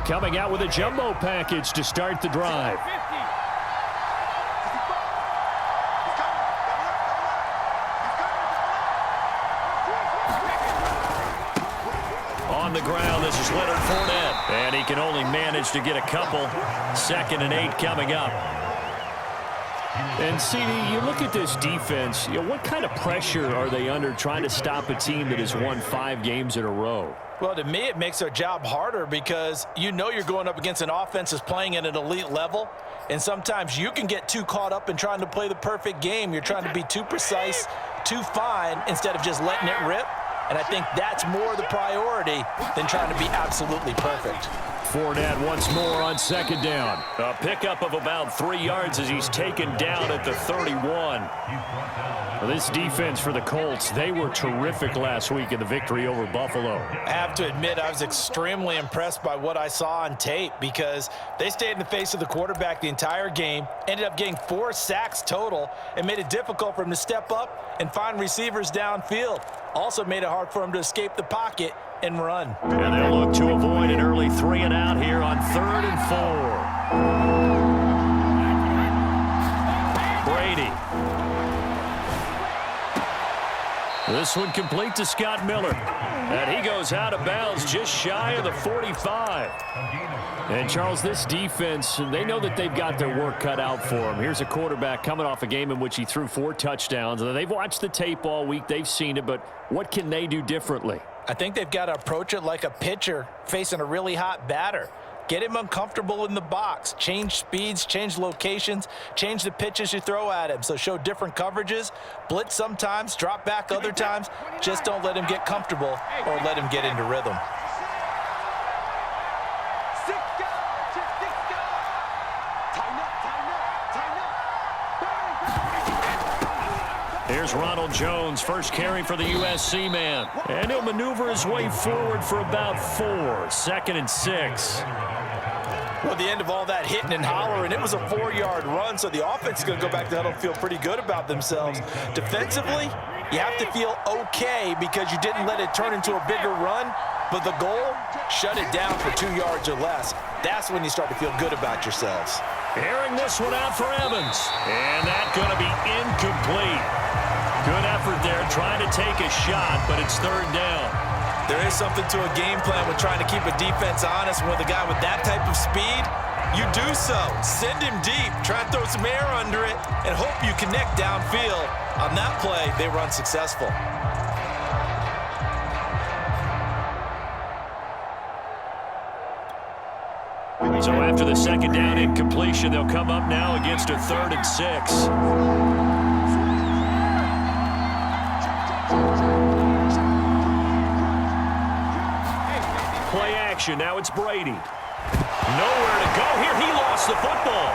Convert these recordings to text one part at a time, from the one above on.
coming out with a jumbo package to start the drive. On the ground, this is Leonard Fournette. And he can only manage to get a couple. 2nd and 8 coming up. And, CD, you look at this defense, what kind of pressure are they under trying to stop a team that has won 5 games in a row? Well, to me, it makes their job harder because you know you're going up against an offense that's playing at an elite level. And sometimes you can get too caught up in trying to play the perfect game. You're trying to be too precise, too fine, instead of just letting it rip. And I think that's more the priority than trying to be absolutely perfect. Fournette once more on 2nd down. A pickup of about 3 yards as he's taken down at the 31. Well, this defense for the Colts, they were terrific last week in the victory over Buffalo. I have to admit, I was extremely impressed by what I saw on tape because they stayed in the face of the quarterback the entire game, ended up getting 4 sacks total, and made it difficult for him to step up and find receivers downfield. Also made it hard for him to escape the pocket and run. And they'll look to avoid an early 3 and out here on 3rd and 4. Brady. This one complete to Scott Miller. And he goes out of bounds just shy of the 45. And, Charles, this defense, they know that they've got their work cut out for them. Here's a quarterback coming off a game in which he threw 4 touchdowns. They've watched the tape all week. They've seen it, but what can they do differently? I think they've got to approach it like a pitcher facing a really hot batter. Get him uncomfortable in the box. Change speeds, change locations, change the pitches you throw at him. So show different coverages, blitz sometimes, drop back other times. Just don't let him get comfortable or let him get into rhythm. Here's Ronald Jones, first carry for the USC man. And he'll maneuver his way forward for about 4. 2nd and 6. Well, the end of all that hitting and hollering, it was a 4-yard run, so the offense is going to go back to huddle and feel pretty good about themselves. Defensively, you have to feel okay because you didn't let it turn into a bigger run, but the goal, shut it down for 2 yards or less. That's when you start to feel good about yourselves. Airing this one out for Evans. And that's going to be incomplete. Good effort there, trying to take a shot, but it's 3rd down. There is something to a game plan with trying to keep a defense honest. With a guy with that type of speed, you do so. Send him deep, try and throw some air under it, and hope you connect downfield. On that play, they were unsuccessful. So after the 2nd down incompletion, they'll come up now against a 3rd and 6. Play action. Now it's Brady. Nowhere to go here. He lost the football.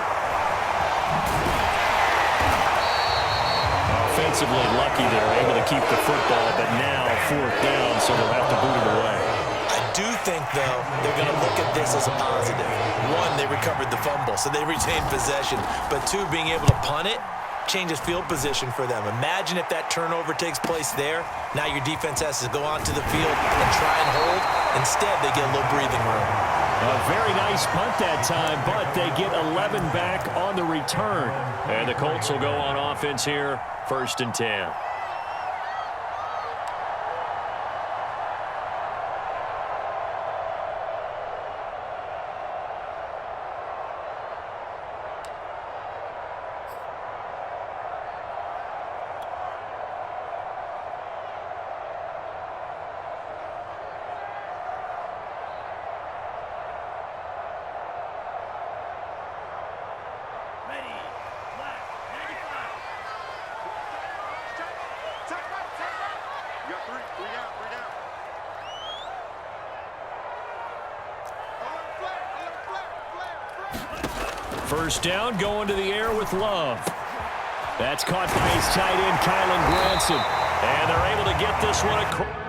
Offensively lucky they're able to keep the football, but now 4th down, so they'll have to boot it away. I do think, though, they're going to look at this as a positive. 1, they recovered the fumble, so they retained possession. But 2, being able to punt it changes field position for them. Imagine if that turnover takes place there. Now your defense has to go onto the field and try and hold. Instead, they get a little breathing room. A very nice punt that time, but they get 11 back on the return. And the Colts will go on offense here, 1st and 10. First down, going to the air with Love. That's caught by his tight end, Kylan Granson. And they're able to get this one across.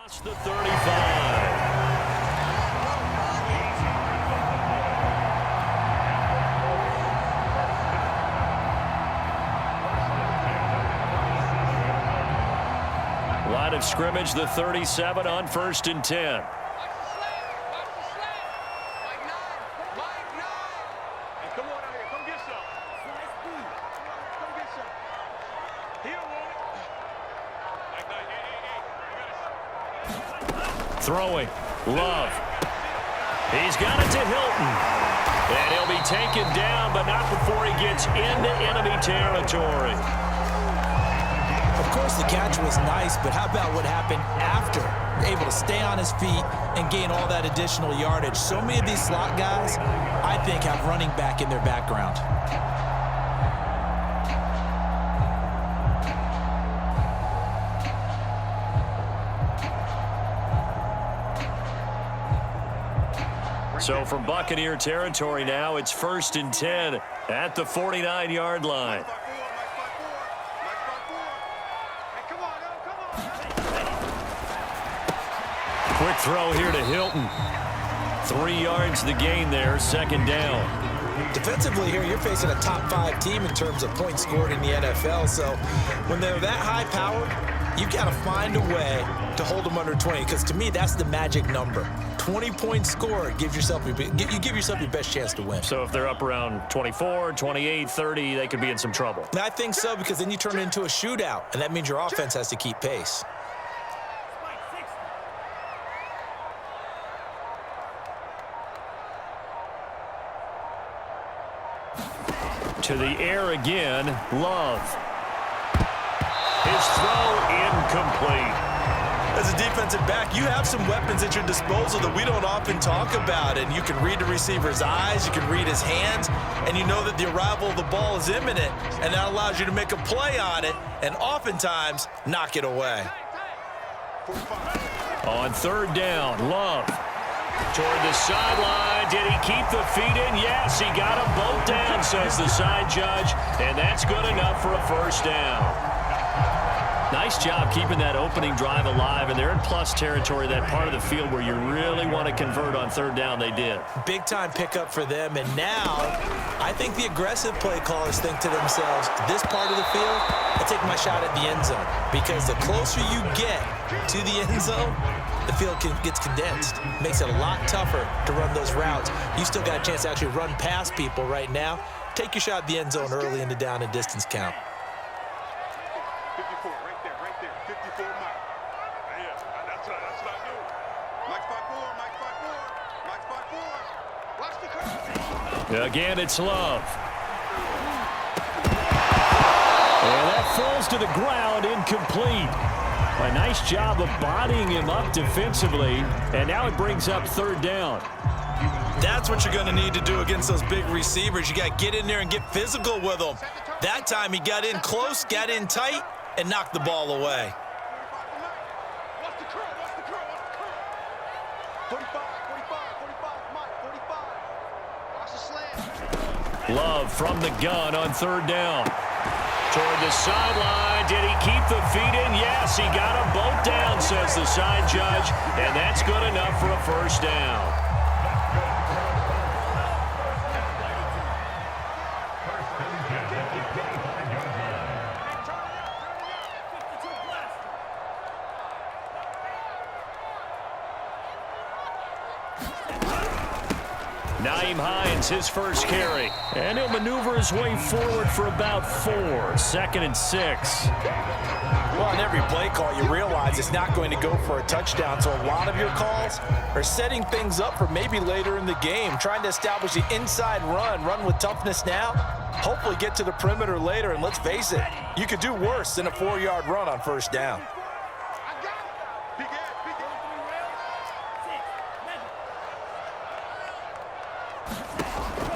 Across the 35. Line of scrimmage, the 37 on 1st and 10. Throwing. Love. He's got it to Hilton. And he'll be taken down, but not before he gets into enemy territory. Of course, the catch was nice, but how about what happened after? Able to stay on his feet and gain all that additional yardage. So many of these slot guys, I think, have running back in their background. So from Buccaneer territory now, it's 1st and 10 at the 49-yard line. Quick throw here to Hilton. 3 yards the gain there, 2nd down. Defensively here, you're facing a top 5 team in terms of points scored in the NFL. So when they're that high-powered, you've got to find a way to hold them under 20, because to me, that's the magic number. 20 points scored gives yourself you give yourself your best chance to win. So if they're up around 24, 28, 30, they could be in some trouble. And I think so, because then you turn it into a shootout, and that means your offense has to keep pace. To the air again, Love. His throw incomplete. As a defensive back, you have some weapons at your disposal that we don't often talk about, and you can read the receiver's eyes, you can read his hands, and you know that the arrival of the ball is imminent, and that allows you to make a play on it and oftentimes knock it away. On 3rd down, Love. Toward the sideline. Did he keep the feet in? Yes, he got them both down, says the side judge, and that's good enough for a 1st down. Nice job keeping that opening drive alive, and they're in plus territory, that part of the field where you really want to convert on 3rd down. They did. Big-time pickup for them, and now I think the aggressive play callers think to themselves, this part of the field, I take my shot at the end zone, because the closer you get to the end zone, the field gets condensed. Makes it a lot tougher to run those routes. You still got a chance to actually run past people right now. Take your shot at the end zone early in the down and distance count. 54, right there, 54 Mike. Yeah, that's what I do. Mike 5-4, Watch the curve. Again, it's Love. And that falls to the ground, incomplete. A nice job of bodying him up defensively, and now it brings up 3rd down. That's what you're going to need to do against those big receivers. You got to get in there and get physical with them. That time he got in close, got in tight, and knocked the ball away. Watch the curve. 45, Mike, 45. Watch the slant. Love from the gun on 3rd down. Toward the sideline. Did he keep the feet in? Yes, he got them both down, says the side judge, and that's good enough for a 1st down. Hines, his first carry. And he'll maneuver his way forward for about 4. 2nd and 6. Well, on every play call, you realize it's not going to go for a touchdown. So a lot of your calls are setting things up for maybe later in the game, trying to establish the inside run with toughness now, hopefully get to the perimeter later. And let's face it, you could do worse than a 4-yard run on 1st down.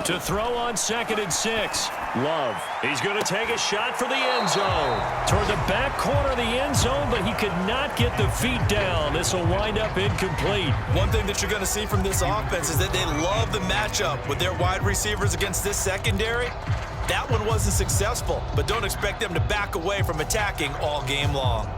To throw on 2nd and 6. Love. He's going to take a shot for the end zone. Toward the back corner of the end zone, but he could not get the feet down. This will wind up incomplete. One thing that you're going to see from this offense is that they love the matchup with their wide receivers against this secondary. That one wasn't successful, but don't expect them to back away from attacking all game long.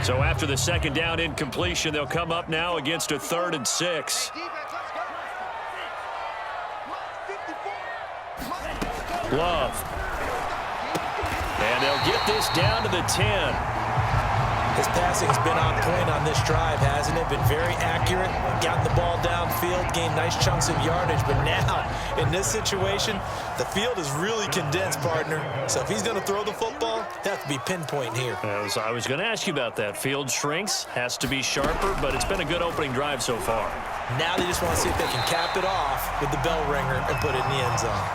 So after the second down incompletion, they'll come up now against a 3rd and 6. Love. And they'll get this down to the 10. His passing has been on point on this drive, hasn't it? Been very accurate, gotten the ball downfield, gained nice chunks of yardage. But now, in this situation, the field is really condensed, partner. So if he's going to throw the football, it has to be pinpoint here. I was going to ask you about that. Field shrinks, has to be sharper, but it's been a good opening drive so far. Now they just want to see if they can cap it off with the bell ringer and put it in the end zone.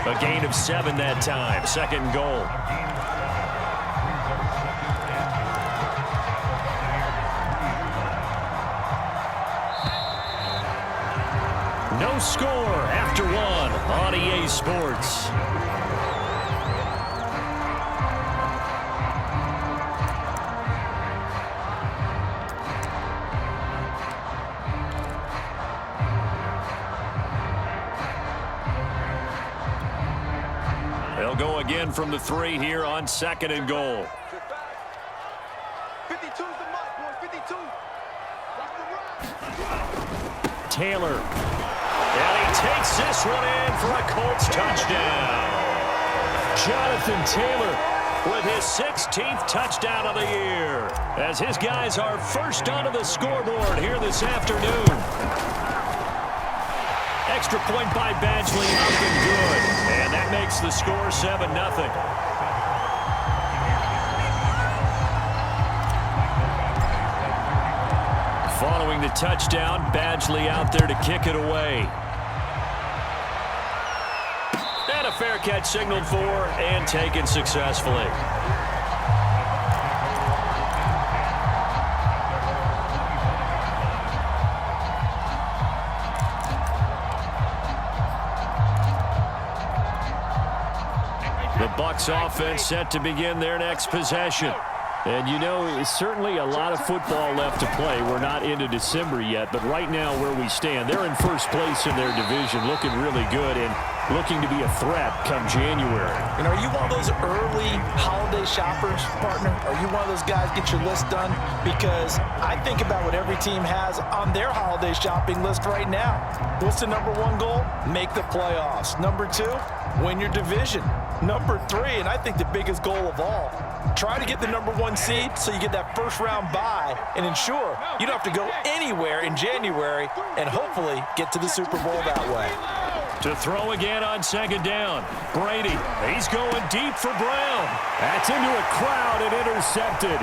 A gain of 7 that time. 2nd and goal. No score after 1 on EA Sports. They'll go again from the 3 here on 2nd and goal. 52's the mark, boys. 52. Taylor. And he takes this one in for a Colts touchdown. Jonathan Taylor with his 16th touchdown of the year, as his guys are first onto the scoreboard here this afternoon. Extra point by Badgley, nothing good. And that makes the score 7-0. Following the touchdown, Badgley out there to kick it away. And a fair catch signaled for and taken successfully. The Bucs offense set to begin their next possession. And, you know, certainly a lot of football left to play. We're not into December yet, but right now where we stand, they're in first place in their division, looking really good and looking to be a threat come January. And are you one of those early holiday shoppers, partner? Are you one of those guys get your list done? Because I think about what every team has on their holiday shopping list right now. What's the number 1 goal? Make the playoffs. Number 2, win your division. Number 3, and I think the biggest goal of all, try to get the number 1 seed so you get that first-round bye and ensure you don't have to go anywhere in January and hopefully get to the Super Bowl that way. To throw again on 2nd down. Brady, he's going deep for Brown. That's into a crowd and intercepted.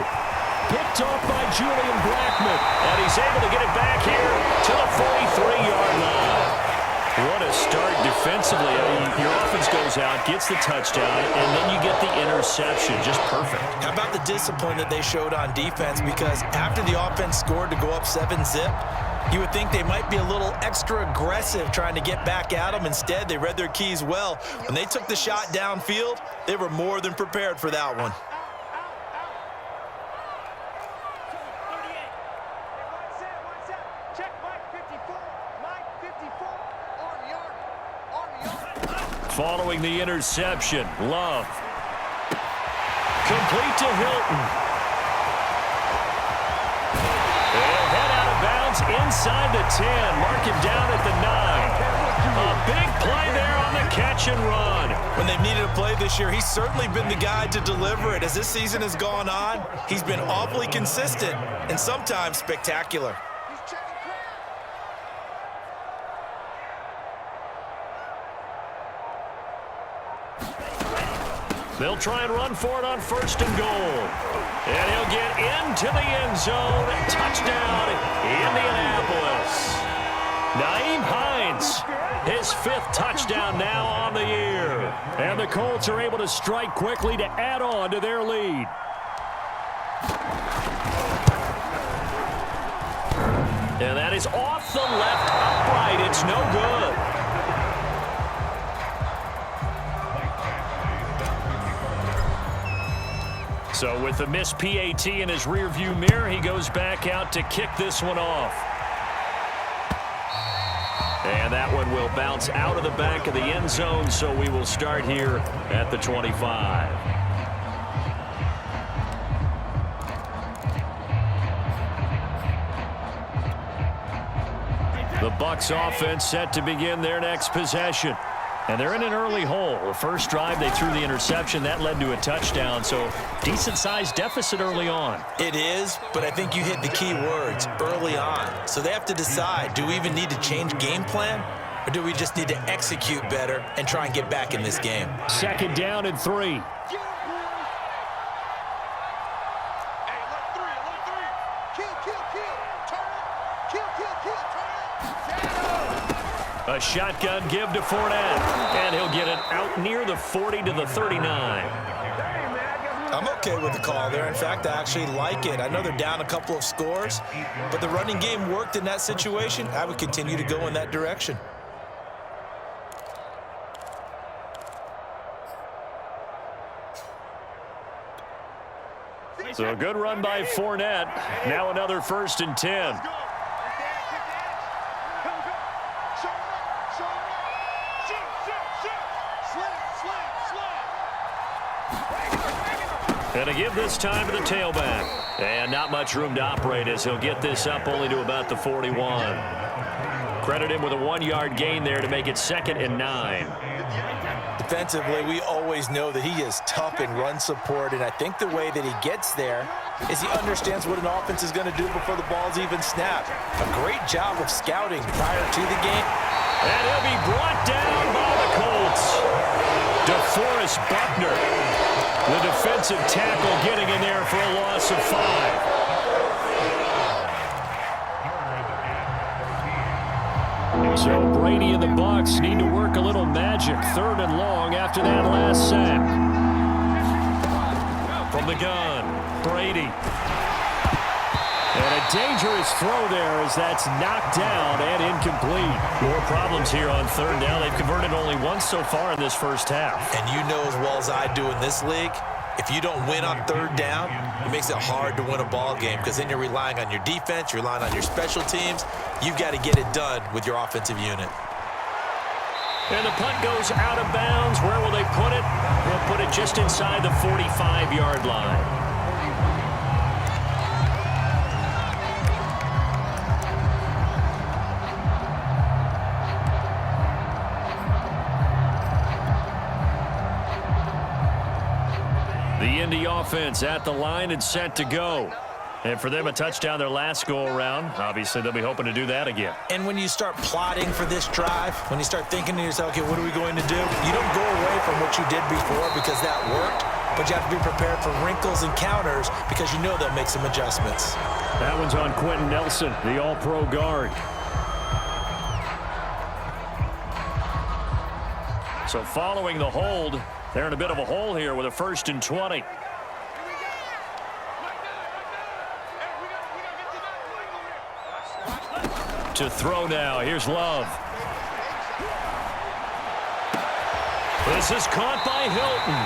Picked off by Julian Blackmon, and he's able to get it back here to the 43-yard line. What a start defensively. I mean, your offense goes out, gets the touchdown, and then you get the interception. Just perfect. How about the discipline that they showed on defense? Because after the offense scored to go up 7-zip, you would think they might be a little extra aggressive trying to get back at them. Instead, they read their keys well. When they took the shot downfield, they were more than prepared for that one. Following the interception, Love. Complete to Hilton. They'll head out of bounds inside the 10. Mark him down at the 9. A big play there on the catch and run. When they've needed a play this year, he's certainly been the guy to deliver it. As this season has gone on, he's been awfully consistent and sometimes spectacular. They'll try and run for it on 1st and goal. And he'll get into the end zone. Touchdown, Indianapolis. Nyheim Hines, his 5th touchdown now on the year. And the Colts are able to strike quickly to add on to their lead. And that is off the left upright. It's no good. So with the missed PAT in his rearview mirror, he goes back out to kick this one off. And that one will bounce out of the back of the end zone, so we will start here at the 25. The Bucs offense set to begin their next possession. And they're in an early hole. The first drive, they threw the interception. That led to a touchdown, so decent-sized deficit early on. It is, but I think you hit the key words, early on. So they have to decide, do we even need to change game plan, or do we just need to execute better and try and get back in this game? 2nd down and 3. A shotgun give to Fournette, and he'll get it out near the 40 to the 39. I'm okay with the call there. In fact, I actually like it. I know they're down a couple of scores, but the running game worked in that situation. I would continue to go in that direction. So a good run by Fournette. Now another 1st and 10. And a give this time to the tailback. And not much room to operate as he'll get this up only to about the 41. Credit him with a 1-yard gain there to make it 2nd and 9. Defensively, we always know that he is tough in run support, and I think the way that he gets there is he understands what an offense is going to do before the ball's even snapped. A great job of scouting prior to the game. And he'll be brought down by the Colts. DeForest Buckner, the defensive tackle, getting in there for a loss of 5. So Brady and the Bucs need to work a little magic. 3rd and long after that last sack. From the gun, Brady. And a dangerous throw there as that's knocked down and incomplete. More problems here on 3rd down. They've converted only once so far in this first half. And you know as well as I do in this league, if you don't win on 3rd down, it makes it hard to win a ball game because then you're relying on your defense, you're relying on your special teams. You've got to get it done with your offensive unit. And the punt goes out of bounds. Where will they put it? They'll put it just inside the 45-yard line. The Indy offense at the line and set to go. And for them, a touchdown their last go-around. Obviously, they'll be hoping to do that again. And when you start plotting for this drive, when you start thinking to yourself, okay, what are we going to do? You don't go away from what you did before because that worked, but you have to be prepared for wrinkles and counters because you know they'll make some adjustments. That one's on Quentin Nelson, the all-pro guard. So following the hold, they're in a bit of a hole here with a 1st and 20. To throw now. Here's Love. This is caught by Hilton.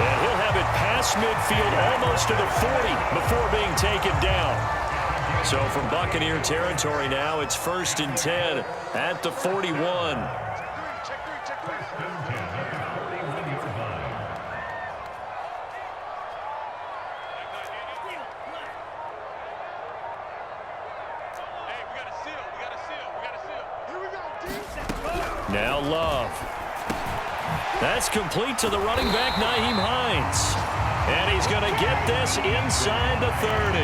And he'll have it past midfield almost to the 40 before being taken down. So from Buccaneer territory now, it's 1st and 10 at the 41. Now Love. That's complete to the running back, Nyheim Hines. And he's going to get this inside the 30.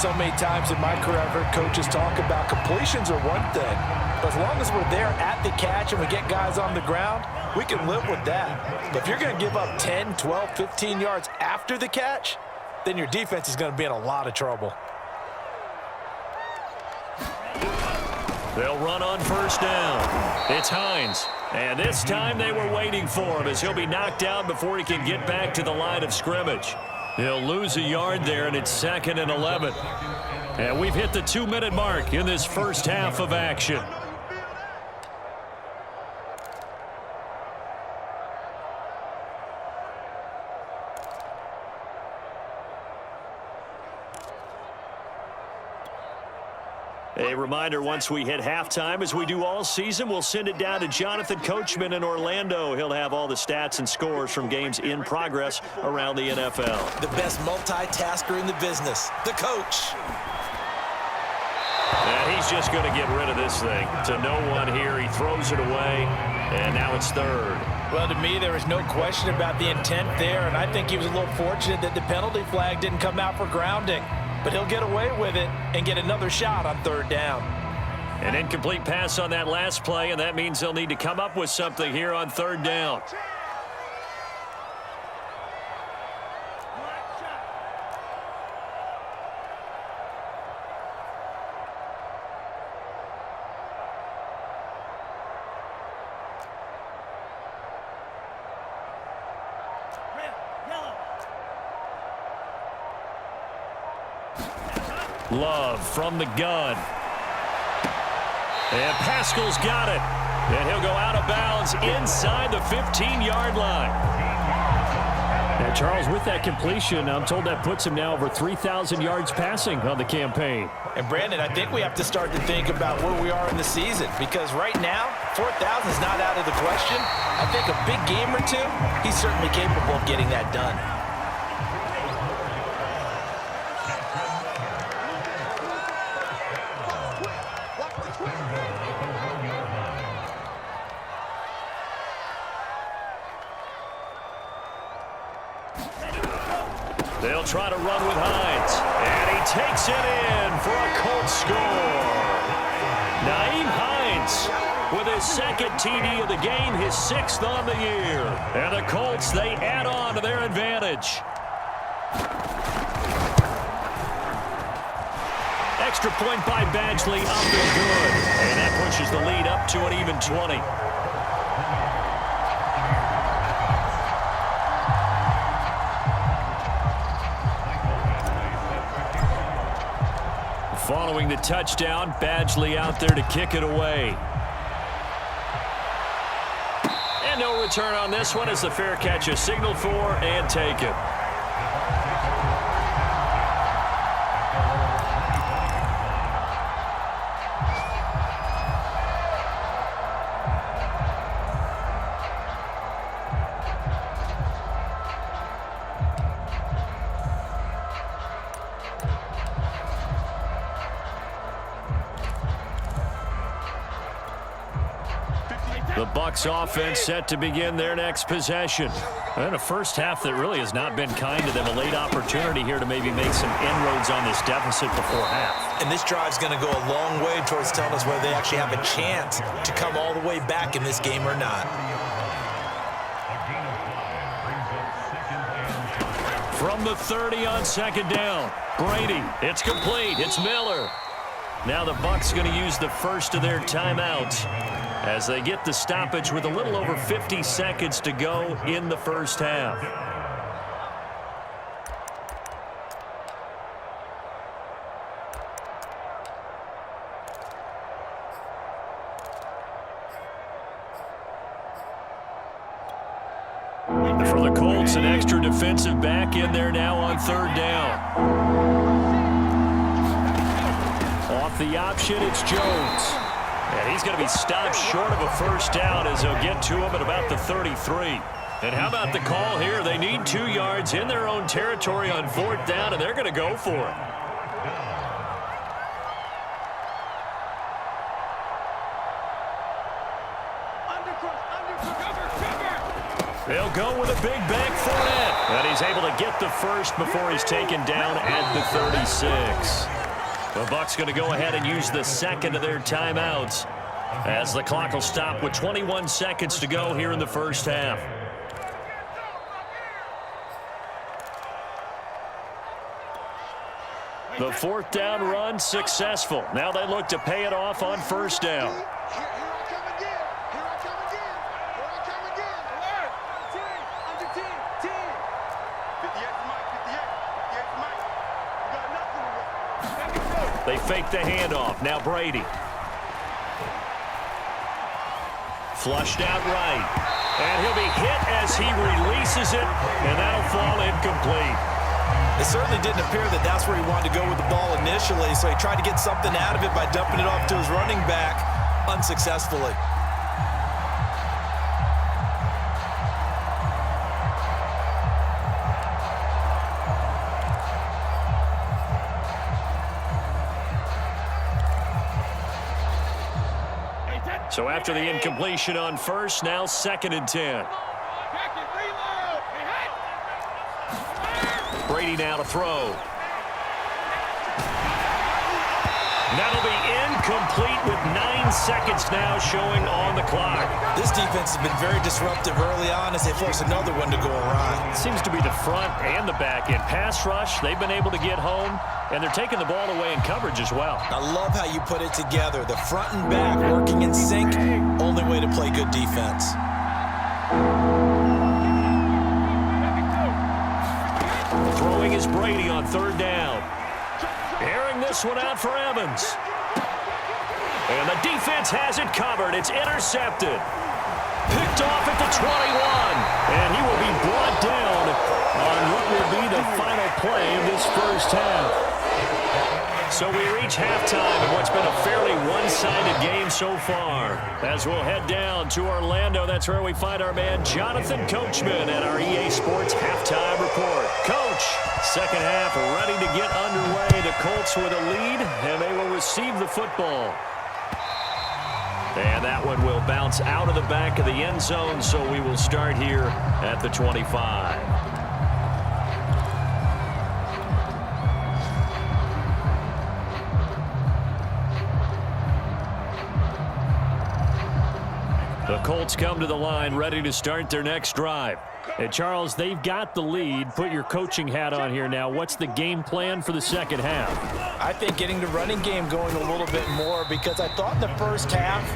So many times in my career, I've heard coaches talk about completions are one thing. But as long as we're there at the catch and we get guys on the ground, we can live with that. But if you're going to give up 10, 12, 15 yards after the catch, then your defense is going to be in a lot of trouble. They'll run on 1st down. It's Hines. And this time they were waiting for him as he'll be knocked down before he can get back to the line of scrimmage. He'll lose a yard there, and it's 2nd and 11. And we've hit the 2-minute mark in this first half of action. A reminder, once we hit halftime, as we do all season, we'll send it down to Jonathan Coachman in Orlando. He'll have all the stats and scores from games in progress around the NFL. The best multitasker in the business, the coach. And he's he's just going to get rid of this thing. To no one here. He throws it away, and now it's third. Well, to me, there was no question about the intent there, and I think he was a little fortunate that the penalty flag didn't come out for grounding. But he'll get away with it and get another shot on third down. An incomplete pass on that last play, and that means they'll need to come up with something here on third down. Love from the gun. And Pascal's got it. And he'll go out of bounds inside the 15-yard line. Now, Charles, with that completion, I'm told that puts him now over 3,000 yards passing on the campaign. And, Brandon, I think we have to start to think about where we are in the season, because right now, 4,000 is not out of the question. I think a big game or two, he's certainly capable of getting that done. They'll try to run with Hines. And he takes it in for a Colts score. Nyheim Hines with his second TD of the game, his 6th on the year. And the Colts, they add on to their advantage. Extra point by Badgley, up and good. And that pushes the lead up to an even 20. Following the touchdown, Badgley out there to kick it away. And no return on this one as the fair catch is signaled for and taken. The Bucs offense set to begin their next possession. And a first half that really has not been kind to them. A late opportunity here to maybe make some inroads on this deficit before half. And this drive's going to go a long way towards telling us whether they actually have a chance to come all the way back in this game or not. From the 30 on second down, Brady. It's complete. It's Miller. Now the Bucs going to use the first of their timeouts as they get the stoppage with a little over 50 seconds to go in the first half. For the Colts, an extra defensive back in there now on third down. Off the option, it's Jones. And he's going to be stopped short of a first down as they'll get to him at about the 33. And how about the call here? They need 2 yards in their own territory on fourth down, and they're going to go for it. They'll go with a big bank for it. And he's able to get the first before he's taken down at the 36. The Bucs going to go ahead and use the second of their timeouts as the clock will stop with 21 seconds to go here in the first half. The fourth down run successful. Now they look to pay it off on first down. They fake the handoff. Now Brady. Flushed out right. And he'll be hit as he releases it, and that'll fall incomplete. It certainly didn't appear that that's where he wanted to go with the ball initially, so he tried to get something out of it by dumping it off to his running back unsuccessfully. So after the incompletion on first, now 2nd and 10. Brady now to throw. That'll be incomplete with 9 seconds now showing on the clock. This defense has been very disruptive early on as they force another one to go awry. It seems to be the front and the back end. Pass rush, they've been able to get home, and they're taking the ball away in coverage as well. I love how you put it together. The front and back working in sync, only way to play good defense. Throwing is Brady on 3rd down. Airing this one out for Evans. And the defense has it covered. It's intercepted. Picked off at the 21. And he will be brought down on what will be the final play of this first half. So we reach halftime in what's been a fairly one-sided game so far. As we'll head down to Orlando, that's where we find our man Jonathan Coachman at our EA Sports Halftime Report. Coach, second half ready to get underway. The Colts with a lead, and they will receive the football. And that one will bounce out of the back of the end zone, so we will start here at the 25. The Colts come to the line ready to start their next drive. And Charles, they've got the lead. Put your coaching hat on here now. What's the game plan for the second half? I think getting the running game going a little bit more, because I thought in the first half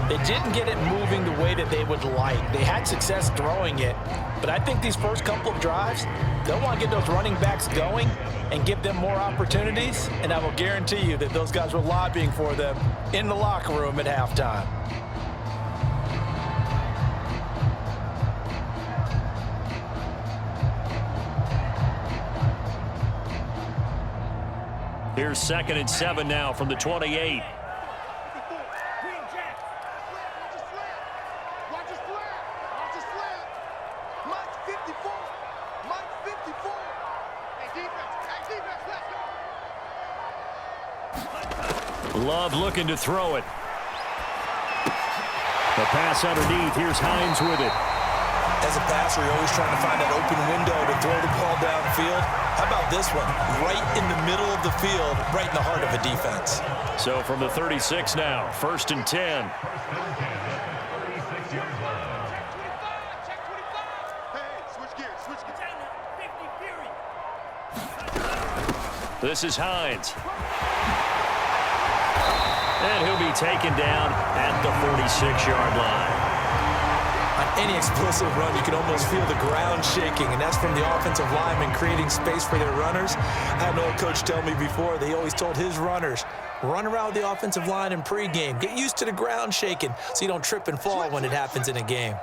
they didn't get it moving the way that they would like. They had success throwing it, but I think these first couple of drives, they'll want to get those running backs going and give them more opportunities, and I will guarantee you that those guys were lobbying for them in the locker room at halftime. Here's 2nd and 7 now from the 28. Love looking to throw it. The pass underneath. Here's Hines with it. As a passer, you're always trying to find that open window to throw the ball downfield. How about this one? Right in the middle of the field, right in the heart of a defense. So from the 36 now, 1st and 10. This is Hines. And he'll be taken down at the 46-yard line. On any explosive run, you can almost feel the ground shaking, and that's from the offensive linemen creating space for their runners. I had an old coach tell me before, they always told his runners, run around the offensive line in pregame. Get used to the ground shaking so you don't trip and fall when it happens in a game.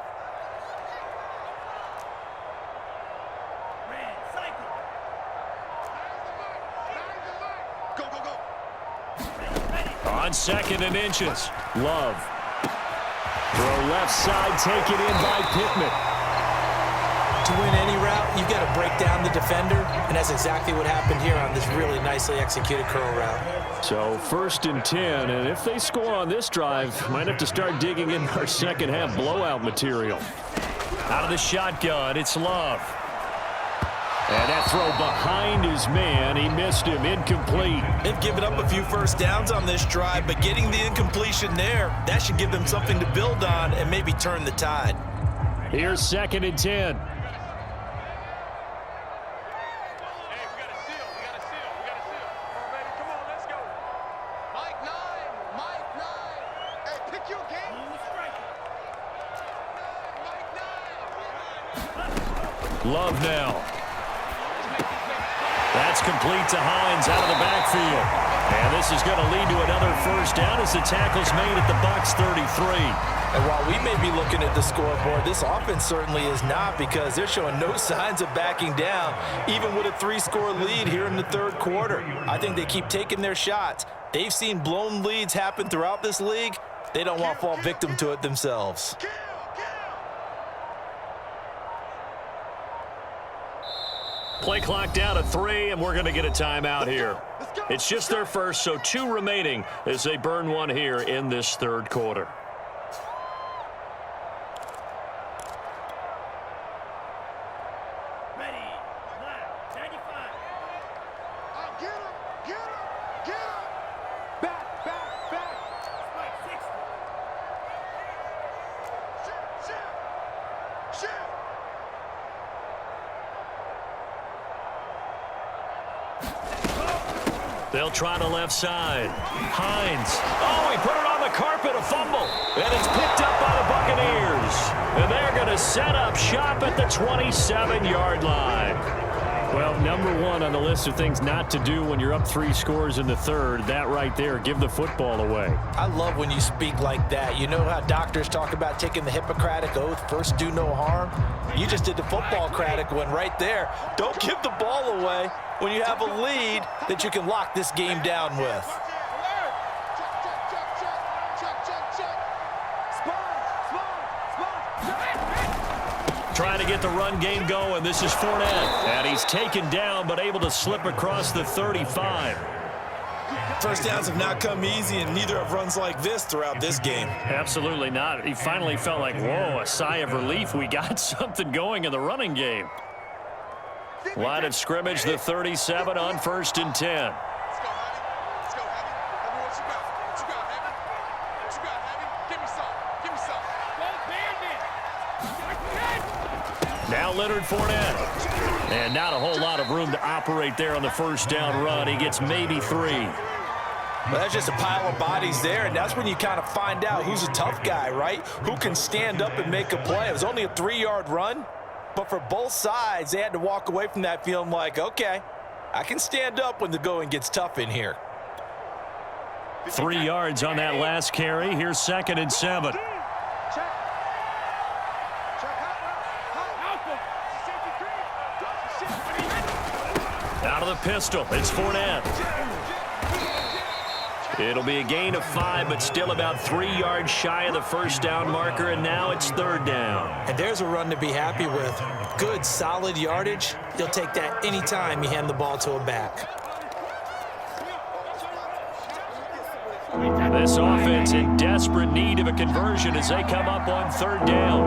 On 2nd and inches, Love. Throw left side, taken in by Pittman. To win any route, you've got to break down the defender, and that's exactly what happened here on this really nicely executed curl route. So 1st and 10, and if they score on this drive, might have to start digging in our second half blowout material. Out of the shotgun, it's Love. And that throw behind his man, he missed him, incomplete. They've given up a few first downs on this drive, but getting the incompletion there, that should give them something to build on and maybe turn the tide. Here's 2nd and 10. Love now. That's complete to Hines out of the backfield. And this is going to lead to another first down as the tackle's made at the Bucs 33. And while we may be looking at the scoreboard, this offense certainly is not, because they're showing no signs of backing down, even with a 3-score lead here in the third quarter. I think they keep taking their shots. They've seen blown leads happen throughout this league. They don't want to fall victim to it themselves. Play clock down to 3, and we're going to get a timeout here. It's just their first, so 2 remaining as they burn one here in this third quarter. They'll try the left side. Hines. Oh, he put it on the carpet, a fumble. And it's picked up by the Buccaneers. And they're going to set up shop at the 27-yard line. Well, number one on the list of things not to do when you're up 3 scores in the third, that right there, give the football away. I love when you speak like that. You know how doctors talk about taking the Hippocratic Oath, first do no harm? You just did the football-cratic one right there. Don't give the ball away when you have a lead that you can lock this game down with. Trying to get the run game going. This is Fournette. And he's taken down, but able to slip across the 35. First downs have not come easy, and neither have runs like this throughout this game. Absolutely not. He finally felt like, whoa, a sigh of relief. We got something going in the running game. Line of scrimmage, the 37 on 1st and 10. Now Leonard Fournette. And not a whole lot of room to operate there on the first down run. He gets maybe 3. Well, that's just a pile of bodies there, and that's when you kind of find out who's a tough guy, right? Who can stand up and make a play. It was only a 3-yard run, but for both sides, they had to walk away from that feeling like, okay, I can stand up when the going gets tough in here. 3 yards on that last carry. Here's 2nd and 7. Out of the pistol, it's Fournette. It'll be a gain of 5, but still about 3 yards shy of the first down marker, and now it's 3rd down. And there's a run to be happy with. Good, solid yardage. You'll take that anytime you hand the ball to a back. This offense in desperate need of a conversion as they come up on 3rd down.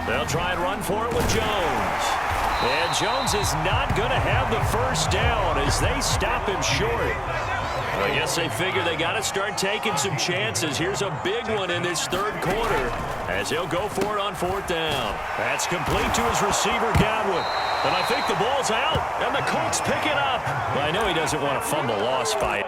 They'll try and run for it with Jones. And Jones is not going to have the first down as they stop him short. I guess they figure they got to start taking some chances. Here's a big one in this 3rd quarter as he'll go for it on 4th down. That's complete to his receiver, Godwin. And I think the ball's out, and the Colts pick it up. Well, I know he doesn't want a fumble loss by it.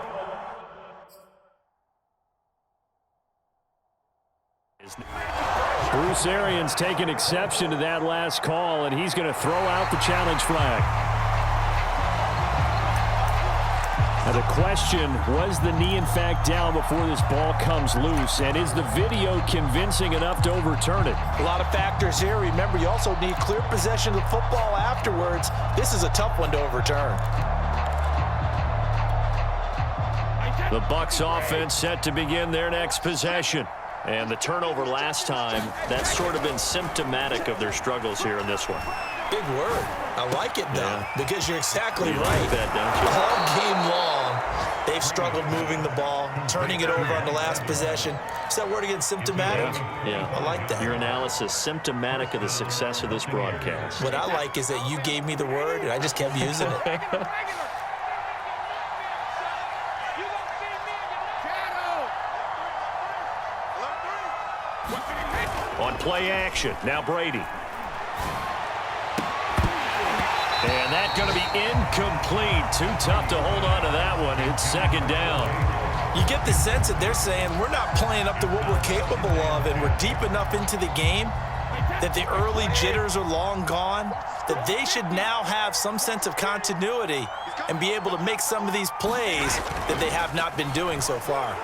Bruce Arians taking exception to that last call, and he's going to throw out the challenge flag. Now the question, was the knee in fact down before this ball comes loose, and is the video convincing enough to overturn it? A lot of factors here. Remember, you also need clear possession of the football afterwards. This is a tough one to overturn. The Bucs offense set to begin their next possession. And the turnover last time, that's sort of been symptomatic of their struggles here in this one. Big word. I like it, though, because you're exactly You right. like that, don't you? All game long, they've struggled moving the ball, turning it over on the last possession. Is that word again, symptomatic? Yeah. I like that. Your analysis, symptomatic of the success of this broadcast. What I like is that you gave me the word, and I just kept using it. On play action, now Brady. And that's going to be incomplete. Too tough to hold on to that one. It's 2nd down. You get the sense that they're saying we're not playing up to what we're capable of, and we're deep enough into the game that the early jitters are long gone, that they should now have some sense of continuity and be able to make some of these plays that they have not been doing so far.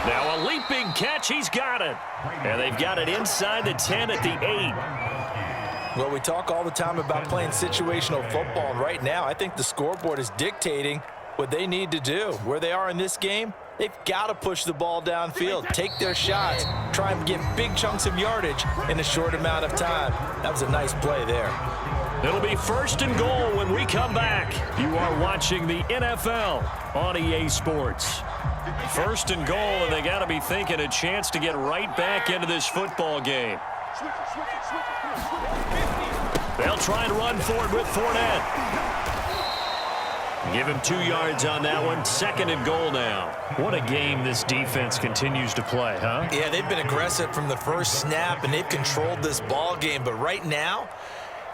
Now a leaping catch, he's got it. And they've got it inside the 10 at the 8. Well, we talk all the time about playing situational football, and right now I think the scoreboard is dictating what they need to do. Where they are in this game, they've got to push the ball downfield, take their shots, try and get big chunks of yardage in a short amount of time. That was a nice play there. It'll be 1st and goal when we come back. You are watching the NFL on EA Sports. 1st and goal, and they got to be thinking a chance to get right back into this football game. They'll try and run for it with Fournette. Give him 2 yards on that one. 2nd and goal now. What a game this defense continues to play, huh? Yeah, they've been aggressive from the first snap, and they've controlled this ball game. But right now,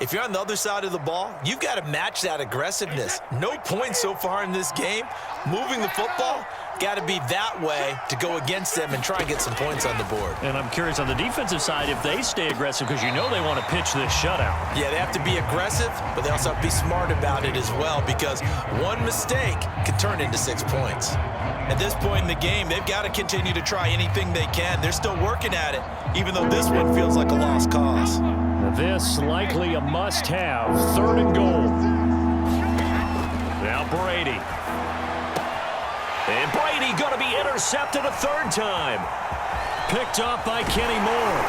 if you're on the other side of the ball, you've got to match that aggressiveness. No points so far in this game. Moving the football, got to be that way to go against them and try and get some points on the board. And I'm curious on the defensive side if they stay aggressive, because you know they want to pitch this shutout. Yeah, they have to be aggressive, but they also have to be smart about it as well, because one mistake can turn into 6 points. At this point in the game, they've got to continue to try anything they can. They're still working at it, even though this one feels like a lost cause. This likely a must-have. 3rd and goal. Now Brady. And Brady going to be intercepted a 3rd time. Picked off by Kenny Moore.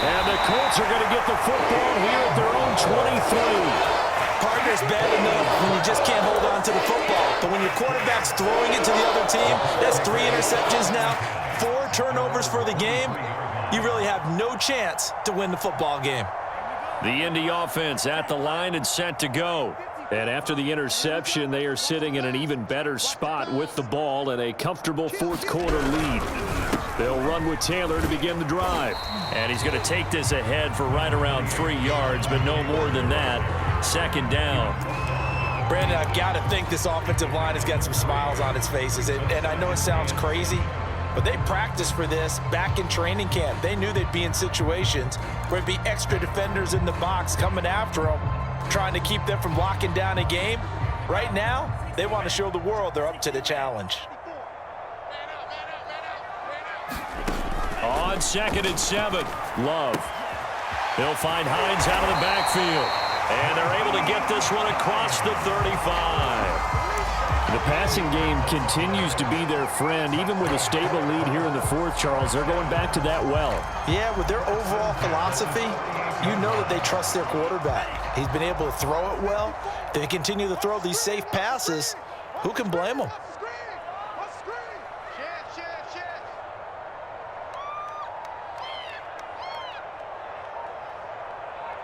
And the Colts are going to get the football here at their own 23. Partner's bad enough when you just can't hold on to the football. But when your quarterback's throwing it to the other team, that's 3 interceptions now, 4 turnovers for the game. You really have no chance to win the football game. The Indy offense at the line and set to go. And after the interception, they are sitting in an even better spot with the ball and a comfortable 4th quarter lead. They'll run with Taylor to begin the drive. And he's going to take this ahead for right around 3 yards, but no more than that. 2nd down. Brandon, I've got to think this offensive line has got some smiles on its faces. And I know it sounds crazy, but they practiced for this back in training camp. They knew they'd be in situations where there'd be extra defenders in the box coming after them, trying to keep them from locking down a game. Right now, they want to show the world they're up to the challenge. On 2nd and 7, Love. He'll find Hines out of the backfield. And they're able to get this one across the 35. The passing game continues to be their friend. Even with a stable lead here in the 4th, Charles, they're going back to that well. Yeah, with their overall philosophy, you know that they trust their quarterback. He's been able to throw it well. They continue to throw these safe passes. Who can blame them?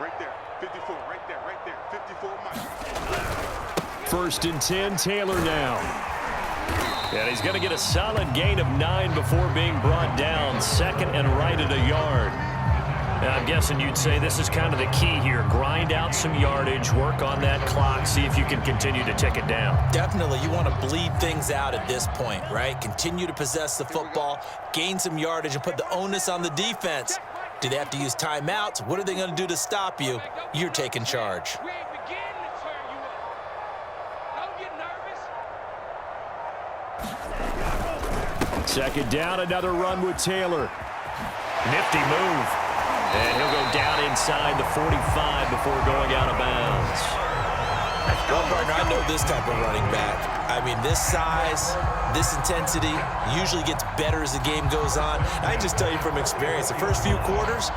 Right there, 54, right there, 54 miles. 1st and 10, Taylor now. And he's going to get a solid gain of 9 before being brought down. 2nd and right at a yard. And I'm guessing you'd say this is kind of the key here. Grind out some yardage, work on that clock, see if you can continue to tick it down. Definitely, you want to bleed things out at this point, right? Continue to possess the football, gain some yardage, and put the onus on the defense. Do they have to use timeouts? What are they going to do to stop you? You're taking charge. We ain't beginning to turn you up. Don't get nervous. 2nd down, another run with Taylor. Nifty move. And he'll go down inside the 45 before going out of bounds. Well, partner, I know this type of running back. I mean, this size, this intensity usually gets better as the game goes on. I just tell you from experience, the first few quarters,